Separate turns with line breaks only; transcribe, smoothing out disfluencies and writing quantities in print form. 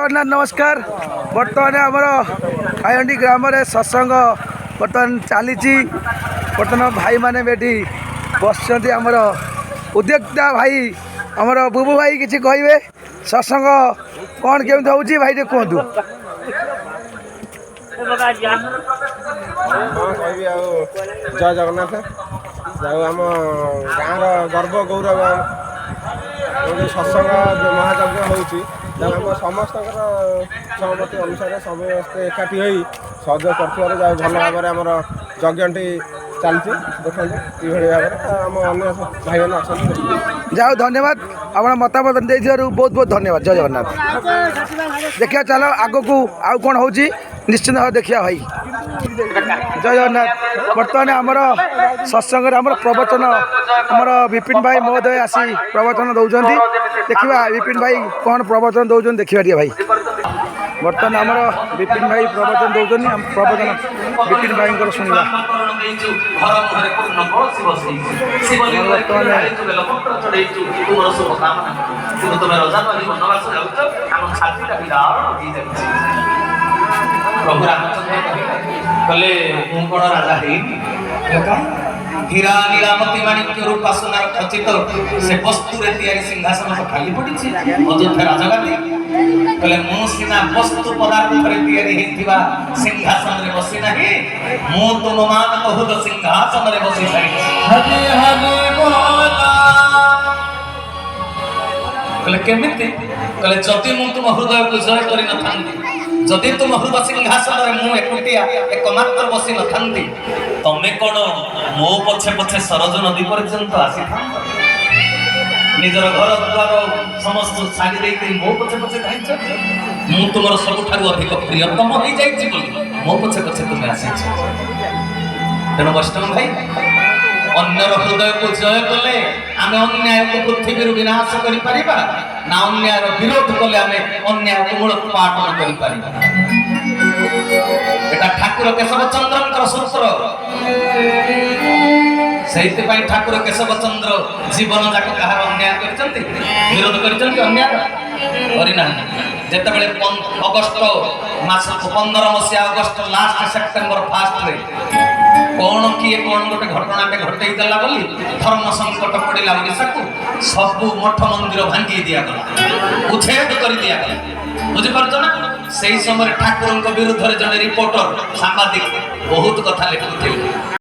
जगन्नाथ नमस्कार। बर्तमान आमर खायंडी ग्राम में सत्संग बर्तमान चली बर्तमान भाई माने बेटी बस आमर उद्योक्ता भाई आमर बुबू भाई किसी कहे सत्संग कौन केमती होची भाई टे कहतु।
जय जगन्नाथ आम गाँव गर्व गौरव सत्संग महायज्ञ होची आम समस्त सहमति अनुसार समस्ते एकाठी हो सहयोग कर भल भाव में आमर यज्ञटी चलती देखते ये भाव में आम अन्य भाई मैंने अच्छा
जाओ धन्यवाद आप मतामत बहुत बहुत धन्यवाद। जय जगन्नाथ। देखिए चलो आग को आउ कौन हो निश्चित भाव देखिए भाई। जय जगन्नाथ। बर्तमान आमर सत्संग आमर प्रवचन आमर विपिन भाई महोदय आसी प्रवचन दौरान देखा विपिन भाई कौन प्रवचन दौरान देखा टे भाई। बर्तमान आमर विपिन भाई प्रवचन दौरान प्रवचन विपिन भाई शुणा
प्रभु रामचंद्र कले मु कौन राजा हीरा नीलामती माणिक्य रूपा सोनार खचित से वस्तु तैयारी सिंहासन तो खाली पड़ी अयोध्या राजगादी कले मु सीना वस्तु पदार्थ तैयारी होता सिंहासन में बसी ना मु तुम मान बहुत सिंहासन में बसी सारी कले केमिति कले जति मु तुम हृदय को जय करि न थांती जदि तुम हृदय सिंहासन में मु एकुटिया एकमात्र बसी न थांती तमे कौन मो पछे पछे सरज नदी पर्यंत आसी था निजर घर द्वार समस्त छाड़ी देती मो पछे पछे जाइछ मु तुमर सबुठारु अधिक प्रियतम हो जाइछि बोली मो पछे पछे तुमे आसीछ। तेणु वैष्णव भाई अन्यर हृदय को जय कले आमे अन्याय को पृथ्वी विनाश करि परिबा ना अन्याय विरोध कले आमे अन्याय को मूलोत्पाटन करि परिबा। एटा ठाकुर केशव चंद्रंकर सूत्र सेहित पई ठाकुर केशव चंद्र जीवन जाक कहार अन्याय करचंती विरोध करचंती अन्याय करिना जेते बेले अगस्त मास 15 मसिया अगस्त लास्ट सेप्टेम्बर फर्स्ट रे कौन किए कौन गोटे घटना घटई देला बोली धर्म संकट पड़िला ओडिसा को सब मठ मंदिर भांगी दिया गला उच्छेद कर दिया गला बुझी पारछ ना। सही समय ठाकुर विरुद्ध जने रिपोर्टर सांबादिक बहुत कथा लिखुथिले।